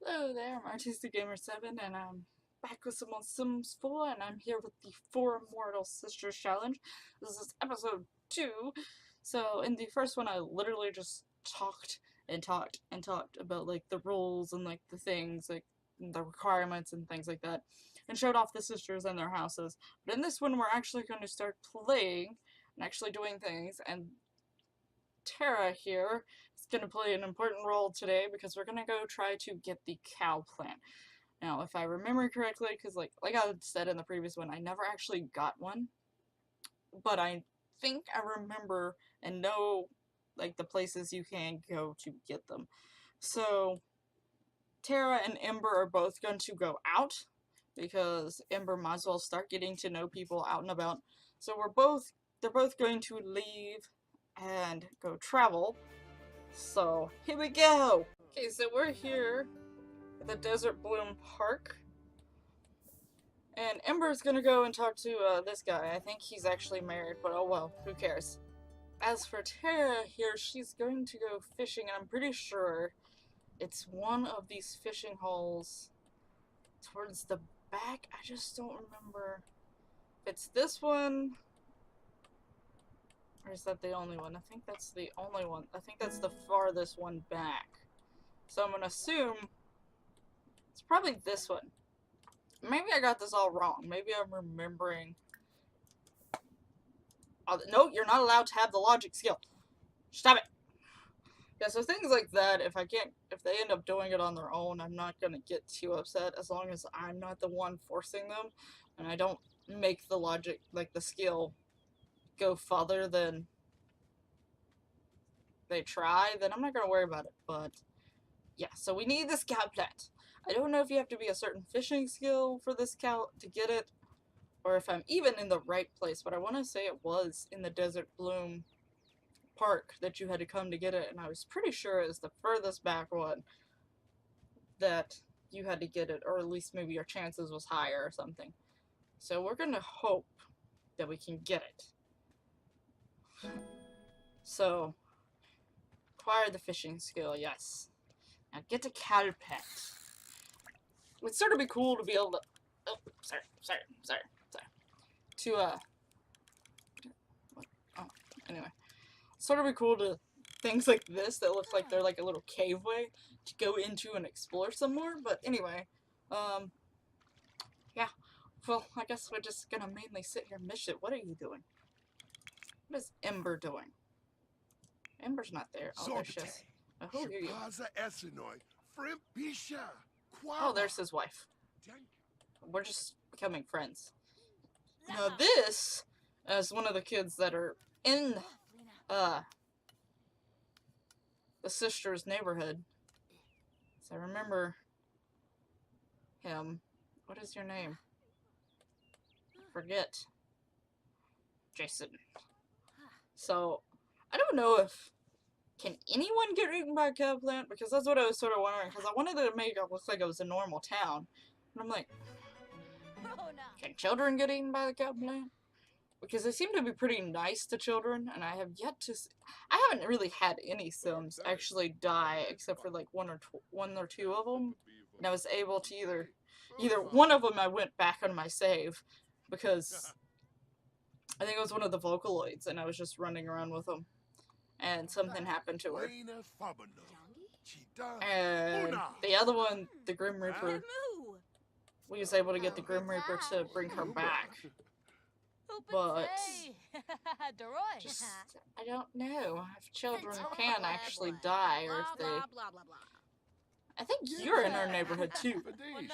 Hello there, I'm Artistic Gamer 7 and I'm back with some more Sims 4 and I'm here with the 4 Immortal Sisters Challenge. This is episode 2. So in the first one I literally just talked and talked and talked about like the rules and like the things, like the requirements and things like that, and showed off the sisters and their houses. But in this one we're actually going to start playing and actually doing things, and Tara here is going to play an important role today because we're going to go try to get the cow plant. Now, if I remember correctly, because like I said in the previous one, I never actually got one, but I think I remember and know like the places you can go to get them. So Tara and Ember are both going to go out because Ember might as well start getting to know people out and about. So they're both going to leave and go travel. So, here we go! Okay, so we're here at the Desert Bloom Park. And Ember's gonna go and talk to this guy. I think he's actually married, but oh well, who cares. As for Tara here, she's going to go fishing, and I'm pretty sure it's one of these fishing holes towards the back. I just don't remember if it's this one. Or is that the only one? I think that's the only one. I think that's the farthest one back. So I'm gonna assume it's probably this one. Maybe I got this all wrong. Maybe I'm remembering. No, you're not allowed to have the logic skill. Stop it. Yeah, so things like that, if they end up doing it on their own, I'm not gonna get too upset as long as I'm not the one forcing them, and I don't make the logic, like the skill, go further than they try, then I'm not gonna worry about it. But yeah, so we need this cow plant. I don't know if you have to be a certain fishing skill for this cow to get it, or if I'm even in the right place, but I want to say it was in the Desert Bloom Park that you had to come to get it, and I was pretty sure it was the furthest back one that you had to get it, or at least maybe your chances was higher or something. So we're gonna hope that we can get it. So, acquire the fishing skill, yes. Now get to cow pet. It'd sort of be cool to be able to. Oh, sorry. To what? Oh, anyway, sort of be cool to things like this that look like they're like a little cave way to go into and explore some more. But anyway, yeah. Well, I guess we're just gonna mainly sit here and miss it. What are you doing? What is Ember doing? Ember's not there. Oh, there she is. Who are you? Oh, there's his wife. We're just becoming friends. Now this is one of the kids that are in the sister's neighborhood. So I remember him. What is your name? Forget. Jason. So I don't know if can anyone get eaten by a cow plant, because that's what I was sort of wondering, because I wanted to make it look like it was a normal town. And I'm like, can children get eaten by the cow plant? Because they seem to be pretty nice to children, and I have yet to I haven't really had any Sims actually die, except for like one or two of them. And I was able to either one of them I went back on my save, because I think it was one of the Vocaloids, and I was just running around with them, and something happened to her. And the other one, the Grim Reaper, we was able to get the Grim Reaper to bring her back. But just, I don't know if children can actually die, or if they... I think you're in our neighborhood too. Wait.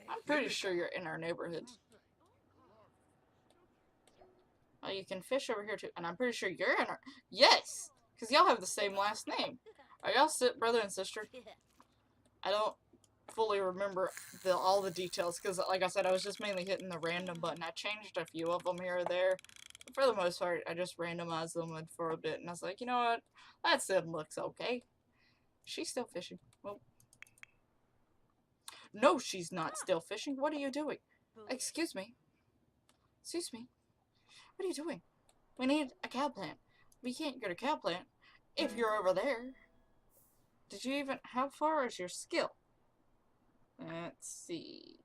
I'm pretty sure you're in our neighborhood. Oh, you can fish over here too, and I'm pretty sure you're in our... Yes! Because y'all have the same last name. Are y'all brother and sister? I don't fully remember all the details, because like I said, I was just mainly hitting the random button. I changed a few of them here or there. But for the most part, I just randomized them for a bit, and I was like, you know what? That sim looks okay. She's still fishing. Well, no, she's not still fishing. What are you doing? Excuse me. Excuse me. What are you doing? We need a cow plant. We can't get a cow plant if you're over there. Did you even... How far is your skill? Let's see.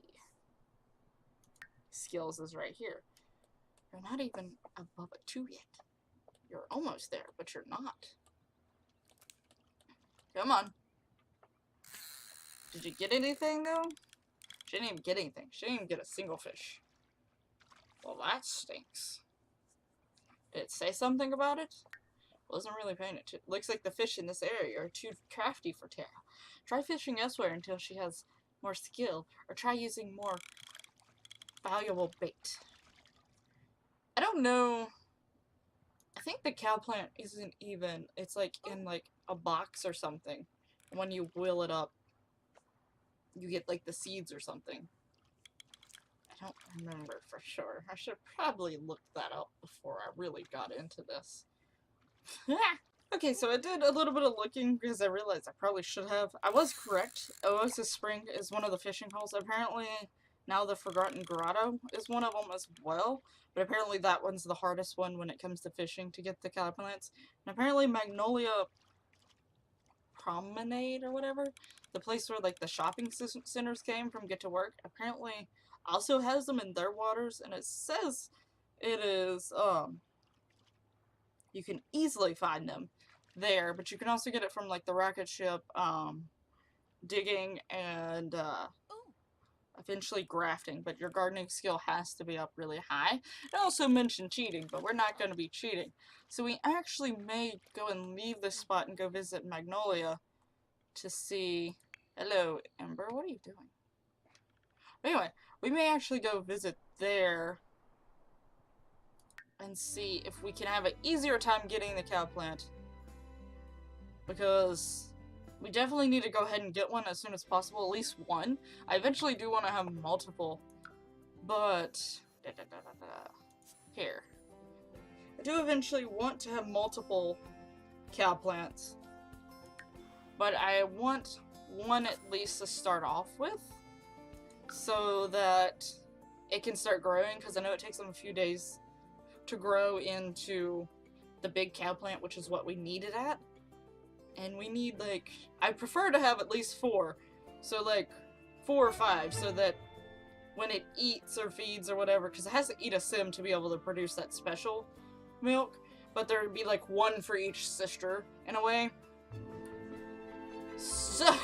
Skills is right here. You're not even above a 2 yet. You're almost there, but you're not. Come on. Did you get anything, though? She didn't even get anything. She didn't even get a single fish. Well, that stinks. Did it say something about it? Wasn't really paying attention. Looks like the fish in this area are too crafty for Tara. Try fishing elsewhere until she has more skill, or try using more valuable bait. I don't know. I think the cow plant isn't even. It's like in like a box or something. When you will it up, you get like the seeds or something. I don't remember for sure. I should probably look that up before I really got into this. Okay, so I did a little bit of looking because I realized I probably should have. I was correct. Oasis Spring is one of the fishing holes. Apparently, now the Forgotten Grotto is one of them as well. But apparently that one's the hardest one when it comes to fishing to get the cow plants. And apparently Magnolia Promenade or whatever, the place where like the shopping centers came from Get to Work, apparently also has them in their waters. And it says it is, you can easily find them there, but you can also get it from like the rocket ship, digging and eventually grafting, but your gardening skill has to be up really high. It also mentioned cheating, but we're not going to be cheating. So we actually may go and leave this spot and go visit Magnolia to see... Hello, Ember, what are you doing? Anyway, we may actually go visit there and see if we can have an easier time getting the cow plant. Because we definitely need to go ahead and get one as soon as possible, at least one. I eventually do want to have multiple, but... Here. I do eventually want to have multiple cow plants, but I want one at least to start off with, so that it can start growing, because I know it takes them a few days to grow into the big cow plant, which is what we need it at. And we need, like, I prefer to have at least 4. So, like, 4 or 5, so that when it eats or feeds or whatever, because it has to eat a sim to be able to produce that special milk, but there would be, like, 1 for each sister, in a way. So,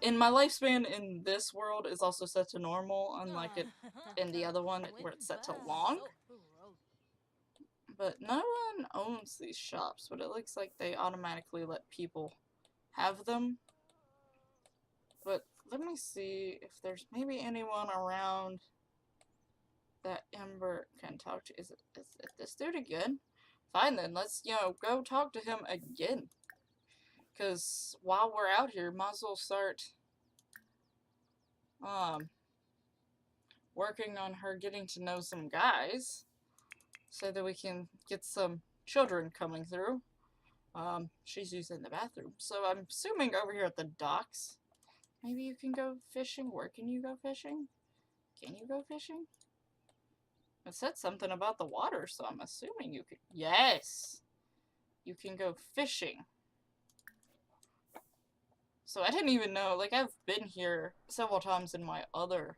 and my lifespan in this world is also set to normal, unlike it in the other one, where it's set to long. But no one owns these shops, but it looks like they automatically let people have them. But let me see if there's maybe anyone around that Ember can talk to. Is it this dude again? Fine then, let's, you know, go talk to him again. Because while we're out here, might as well start working on her getting to know some guys, so that we can get some children coming through. She's using the bathroom. So I'm assuming over here at the docks, maybe you can go fishing. Where can you go fishing? Can you go fishing? It said something about the water, so I'm assuming you could. Yes! You can go fishing. So I didn't even know, like, I've been here several times in my other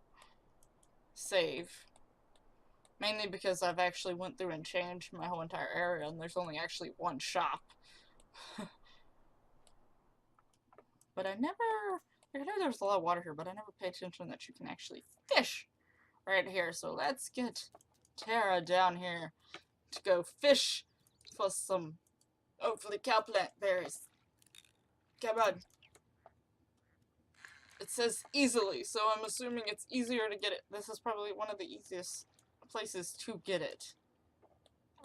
save. Mainly because I've actually went through and changed my whole entire area, and there's only actually one shop. But I know there's a lot of water here, but I never pay attention that you can actually fish right here. So let's get Tara down here to go fish for some, hopefully, cow plant berries. Come on. It says easily, so I'm assuming it's easier to get it. This is probably one of the easiest places to get it,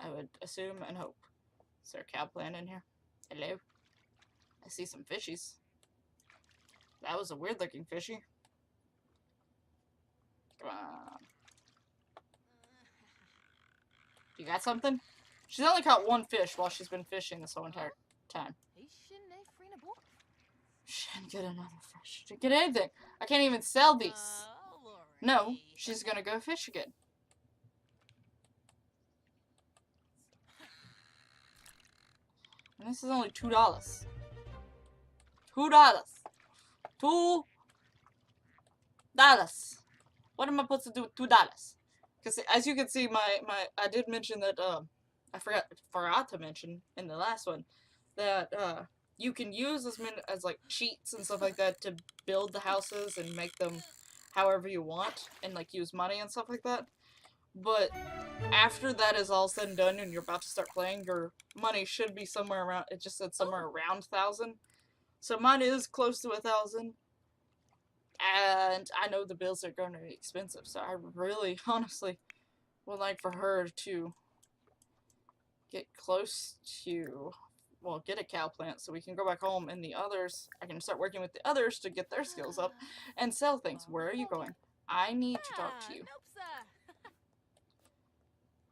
I would assume and hope. Is there a cow plant in here? Hello? I see some fishies. That was a weird looking fishy. Come on. You got something? She's only caught 1 fish while she's been fishing this whole entire time. She didn't get another fish. She didn't get anything. I can't even sell these. No, she's gonna go fish again. And this is only $2. $2. $2. What am I supposed to do with $2? Because as you can see, I did mention that I forgot to mention in the last one that you can use as like cheats and stuff like that to build the houses and make them however you want and like use money and stuff like that. But after that is all said and done and you're about to start playing, your money should be somewhere around, it just said somewhere around 1,000. So mine is close to 1,000. And I know the bills are going to be expensive, so I really, honestly, would like for her to get close to, well, get a cow plant so we can go back home, and the others, I can start working with the others to get their skills up and sell things. Where are you going? I need to talk to you.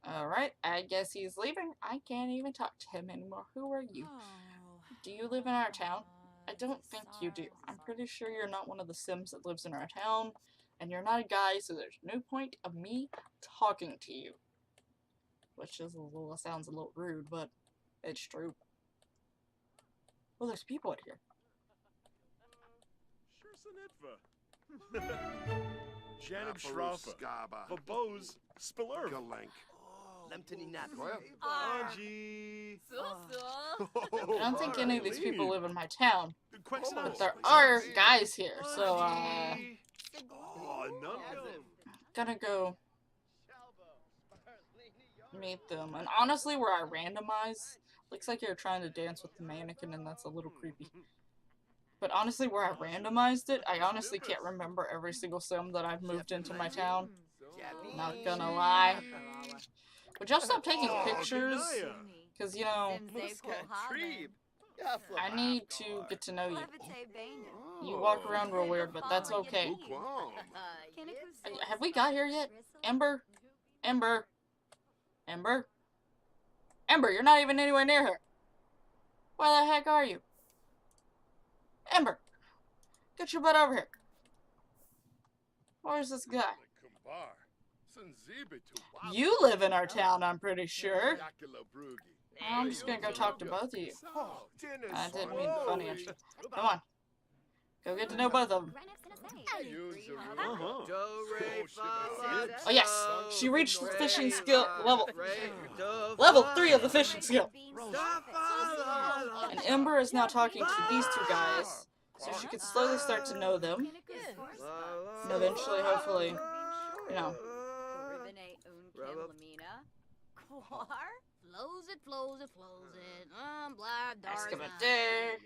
Alright, I guess he's leaving. I can't even talk to him anymore. Who are you? Do you live in our town? I don't think you do. I'm pretty sure you're not one of the Sims that lives in our town, and you're not a guy, so there's no point of me talking to you. Which is sounds a little rude, but it's true. Well, there's people out here. Janet Schrafa, Babos Spillerv. Angie. I don't think any of these people live in my town, but there are guys here, so gonna go meet them. And honestly, where I randomize, looks like you're trying to dance with the mannequin, and that's a little creepy. But honestly, where I randomized it, I honestly can't remember every single sim that I've moved into my town. Not gonna lie. Would y'all stop taking pictures? Because, you know, I need to get to know you. You walk around real weird, but that's okay. Have we got here yet? Ember? Ember? Ember? Ember, you're not even anywhere near her. Where the heck are you? Ember! Get your butt over here. Where's this guy? You live in our town, I'm pretty sure. I'm just gonna go talk to both of you. I didn't mean funny. Come on. Go get to know both of them. Oh yes, she reached the fishing skill level 3 of the fishing skill. And Ember is now talking to these two guys, so she can slowly start to know them. And eventually, hopefully, you know. Excavator.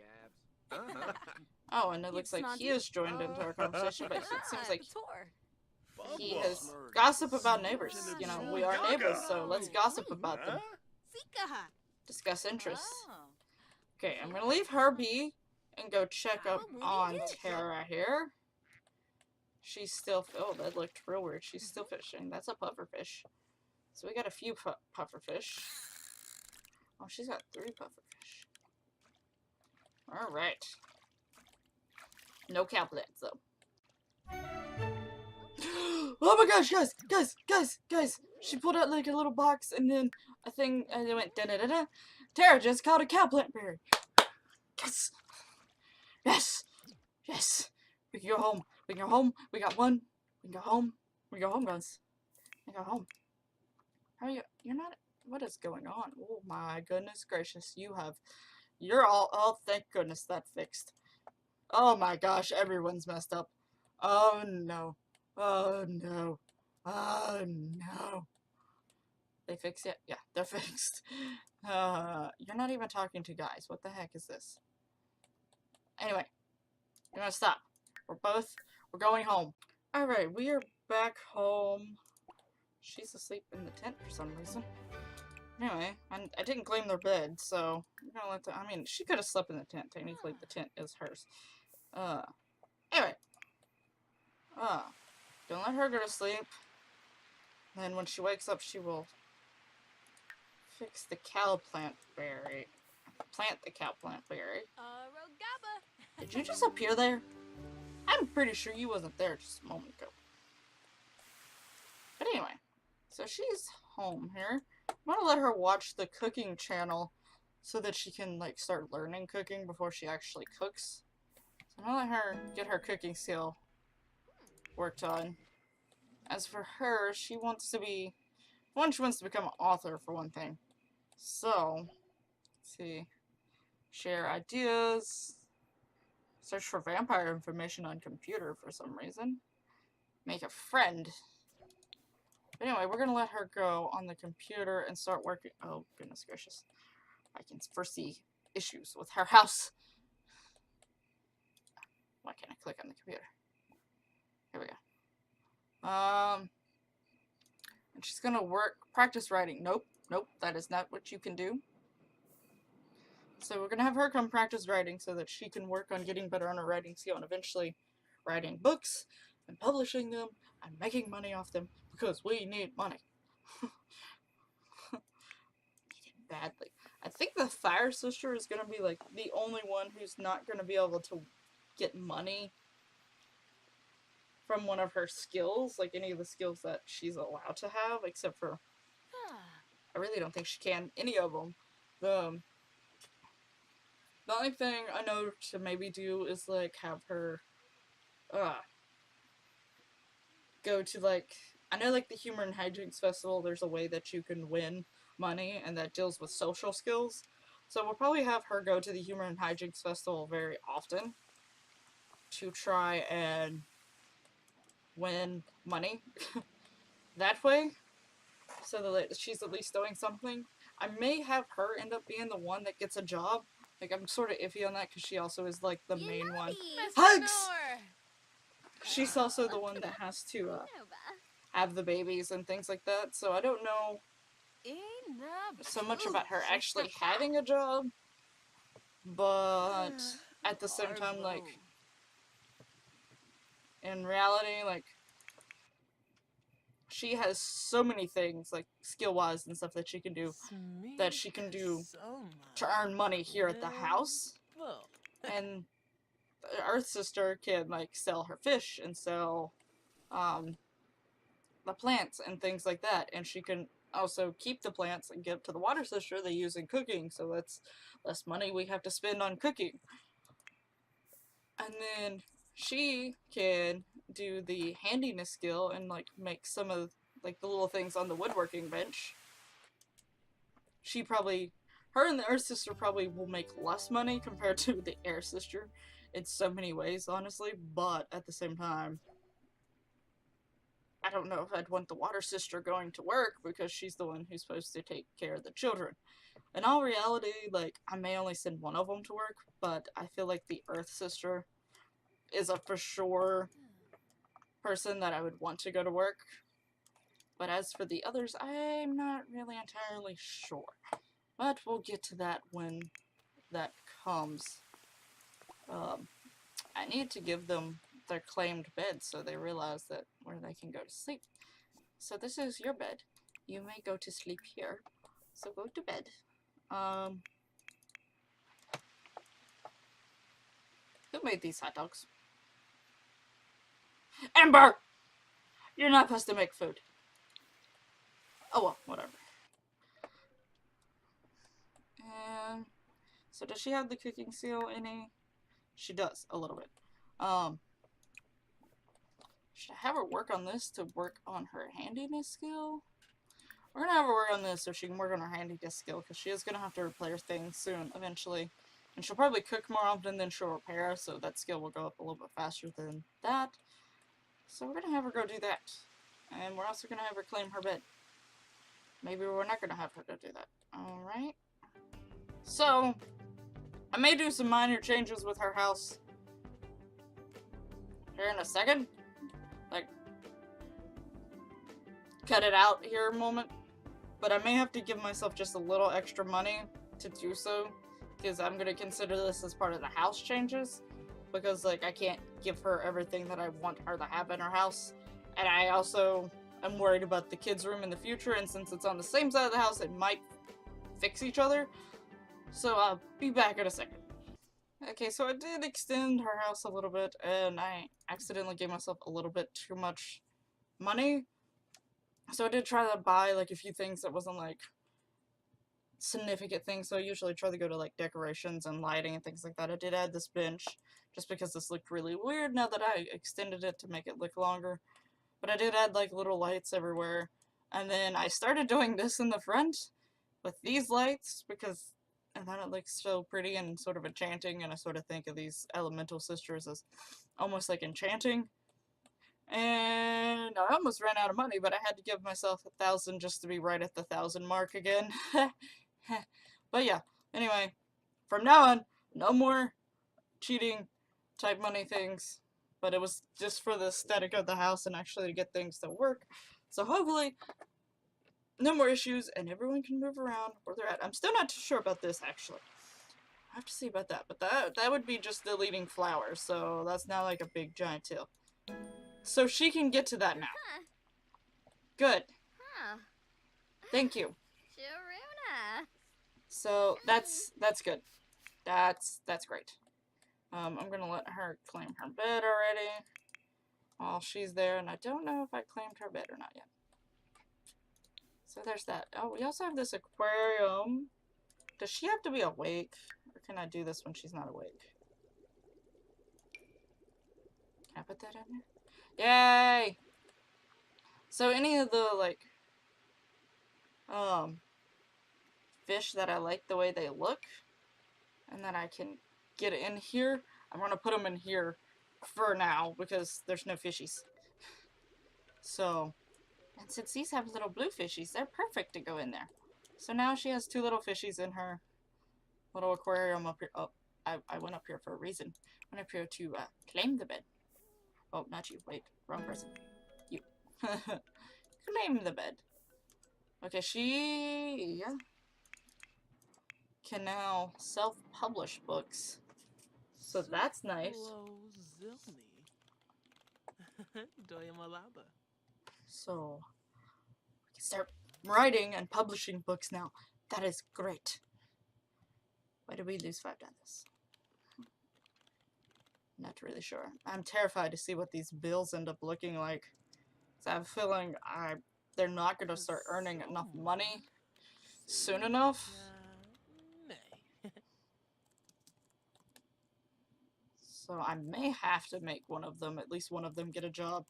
Oh, and it looks like he has joined into our conversation, but it seems like he has gossip about neighbors. You know, we are neighbors, so let's gossip about them. Discuss interests. Okay, I'm gonna leave her be and go check up on Tara here. She's still, oh, that looked real weird. She's still fishing. That's a pufferfish. So we got a few pufferfish. Oh, she's got 3 pufferfish. Alright. No cow plants, though. Oh my gosh, guys! She pulled out like a little box and then a thing, and it went da-da-da-da. Tara just caught a cow plant berry. Yes! Yes! Yes! We can go home. We can go home. We got one. We can go home. We can go home, guys. We can go home. How are you? You're not. What is going on? Oh my goodness gracious. You're all. Oh, thank goodness that fixed. Oh my gosh, everyone's messed up. Oh no. Oh no. Oh no. They fixed it? Yeah, they're fixed. You're not even talking to guys. What the heck is this? Anyway, you're gonna stop. We're going home. Alright, we are back home. She's asleep in the tent for some reason. Anyway, I didn't claim their bed, so I'm gonna let I mean, she could have slept in the tent. Technically, the tent is hers. Anyway. Don't let her go to sleep. Then when she wakes up, she will fix the cow plant berry. Plant the cow plant berry. Did you just appear there? I'm pretty sure you wasn't there just a moment ago. But anyway, so she's home here. I'm gonna let her watch the cooking channel so that she can like start learning cooking before she actually cooks. So I'm gonna let her get her cooking skill worked on. As for her, she wants to be... One, she wants to become an author, for one thing. So, let's see. Share ideas. Search for vampire information on computer for some reason. Make a friend. But anyway, we're gonna let her go on the computer and start working. Oh, goodness gracious. I can foresee issues with her house. Why can't I click on the computer? Here we go. And she's gonna practice writing. Nope, that is not what you can do. So we're gonna have her come practice writing so that she can work on getting better on her writing skill and eventually writing books and publishing them and making money off them because we need money. Need it badly. I think the Fire Sister is gonna be like the only one who's not gonna be able to get money from one of her skills, like any of the skills that she's allowed to have, except for I really don't think she can any of them. The only thing I know to maybe do is like have her go to like, I know like the Humor and Hijinks Festival, there's a way that you can win money and that deals with social skills. So we'll probably have her go to the Humor and Hijinks Festival very often to try and win money that way, so that she's at least doing something. I may have her end up being the one that gets a job. Like, I'm sort of iffy on that because she also is like the main one. Hugs! She's also the one that has to have the babies and things like that, so I don't know so much about her actually having a job, but at the same time, like, in reality, like, she has so many things, like, skill-wise and stuff that she can do to earn money here at the house. And the Earth Sister can, like, sell her fish and sell, the plants and things like that. And she can also keep the plants and give to the Water Sister they use in cooking, so that's less money we have to spend on cooking. And then she can do the handiness skill and like make some of like the little things on the woodworking bench. Her and the Earth Sister probably will make less money compared to the Air Sister in so many ways, honestly, but at the same time, I don't know if I'd want the Water Sister going to work because she's the one who's supposed to take care of the children. In all reality, like, I may only send one of them to work, but I feel like the Earth Sister is a for sure person that I would want to go to work. But as for the others, I'm not really entirely sure. But we'll get to that when that comes. I need to give them their claimed bed so they realize that where they can go to sleep. So this is your bed. You may go to sleep here. So go to bed. Who made these hot dogs? Ember! You're not supposed to make food. Oh well, whatever. So does she have the cooking skill any? She does, a little bit. Should I have her work on this to work on her handiness skill? We're gonna have her work on this so she can work on her handiness skill, because she is gonna have to repair things soon, eventually. And she'll probably cook more often than she'll repair, so that skill will go up a little bit faster than that. So we're gonna have her go do that. And we're also gonna have her claim her bed. Maybe we're not gonna have her go do that. Alright. So, I may do some minor changes with her house here in a second. Like, cut it out here a moment. But I may have to give myself just a little extra money to do so, because I'm going to consider this as part of the house changes. Because, like, I can't give her everything that I want her to have in her house. And I also am worried about the kids' room in the future, and since it's on the same side of the house, it might fix each other. So I'll be back in a second. Okay, so I did extend her house a little bit, and I accidentally gave myself a little bit too much money. So I did try to buy, like, a few things that wasn't, like, significant things, so I usually try to go to like decorations and lighting and things like that. I did add this bench just because this looked really weird now that I extended it to make it look longer. But I did add like little lights everywhere. And then I started doing this in the front with these lights because I thought it looks so pretty and sort of enchanting, and I sort of think of these elemental sisters as almost like enchanting. And I almost ran out of money, but I had to give myself 1,000 just to be right at the 1,000 mark again. But yeah, anyway, from now on, no more cheating type money things. But it was just for the aesthetic of the house and actually to get things to work. So hopefully, no more issues and everyone can move around where they're at. I'm still not too sure about this actually. I have to see about that, but that would be just deleting flowers, so that's not like a big giant deal. So she can get to that now. Good. Thank you. So that's good. That's great. I'm gonna let her claim her bed already while she's there, and I don't know if I claimed her bed or not yet. So there's that. Oh, we also have this aquarium. Does she have to be awake? Or can I do this when she's not awake? Can I put that in there? Yay! So any of the, like, fish that I like the way they look, and that I can get in here, I'm gonna put them in here for now, because there's no fishies. So, and since these have little blue fishies, they're perfect to go in there. So now she has 2 little fishies in her little aquarium up here. Oh, I went up here for a reason. I went up here to claim the bed. Oh, not you. Wait, wrong person. You. Claim the bed. Okay, she can now self-publish books. So that's nice. So we can start writing and publishing books now. That is great. Why did we lose 5 on this? Not really sure. I'm terrified to see what these bills end up looking like. So I have a feeling they're not going to start earning enough money soon enough. So I may have to make one of them, at least one of them, get a job.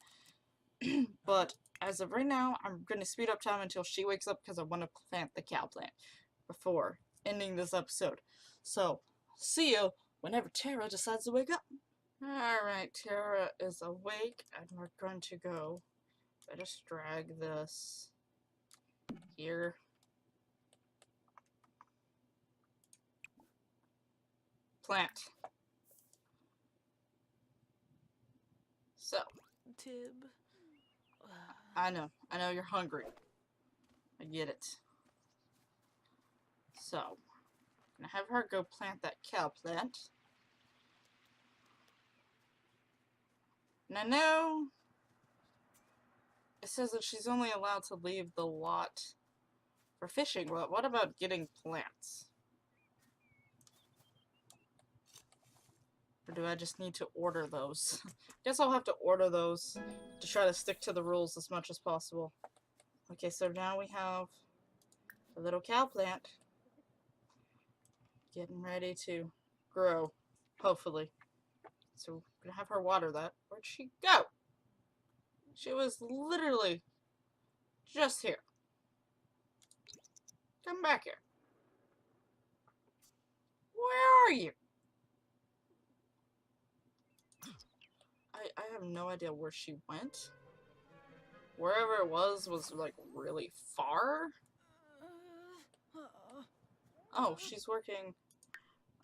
But as of right now, I'm going to speed up time until she wakes up because I want to plant the cow plant before ending this episode. So, see you whenever Tara decides to wake up. Alright, Tara is awake and we're going to go. I just drag this here. Plant. So. Tib. I know you're hungry. I get it. So, I'm gonna have her go plant that cow plant. And I know it says that she's only allowed to leave the lot for fishing. Well, what about getting plants? Or do I just need to order those? Guess I'll have to order those to try to stick to the rules as much as possible. Okay, so now we have a little cow plant getting ready to grow, hopefully. So we're gonna have her water that. Where'd she go? She was literally just here. Come back here. Where are you? I have no idea where she went. Wherever it was like really far. Oh, she's working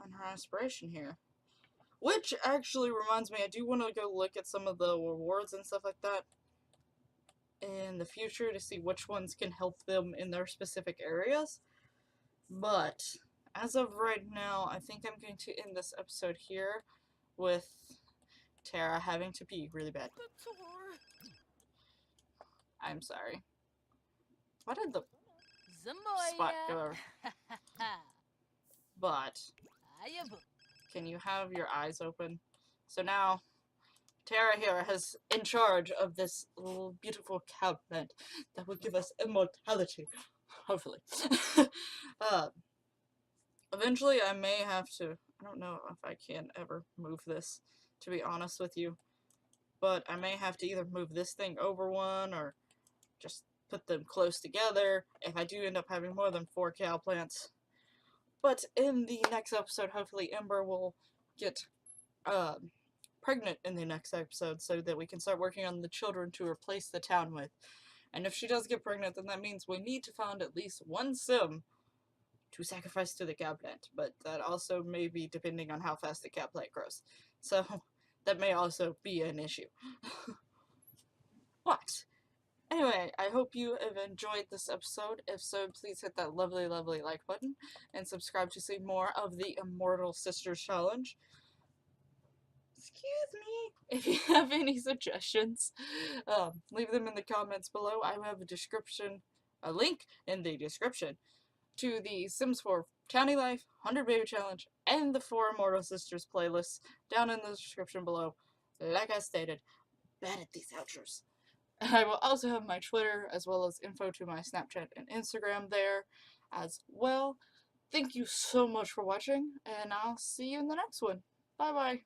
on her aspiration here. Which actually reminds me, I do want to go look at some of the rewards and stuff like that in the future to see which ones can help them in their specific areas. But as of right now, I think I'm going to end this episode here with Tara having to pee really bad. I'm sorry. Why did the spot go? But can you have your eyes open? So now Tara here is in charge of this little beautiful cow plant that will give us immortality. hopefully. uh, Eventually, I may have to. I don't know if I can ever move this, to be honest with you. But I may have to either move this thing over one or just put them close together if I do end up having more than 4 cow plants. But in the next episode, hopefully Ember will get uh, pregnant in the next episode so that we can start working on the children to replace the town with. And if she does get pregnant, then that means we need to find at least one sim to sacrifice to the cow plant. But that also may be depending on how fast the cow plant grows. So that may also be an issue. But anyway, I hope you have enjoyed this episode. If so, please hit that lovely, lovely like button and subscribe to see more of the Immortal Sisters Challenge. Excuse me. If you have any suggestions, leave them in the comments below. I have a link in the description to the Sims 4 County Life, 100 Baby Challenge, and the 4 Immortal Sisters playlists down in the description below. Like I stated, bad at these outros. I will also have my Twitter as well as info to my Snapchat and Instagram there as well. Thank you so much for watching, and I'll see you in the next one. Bye bye.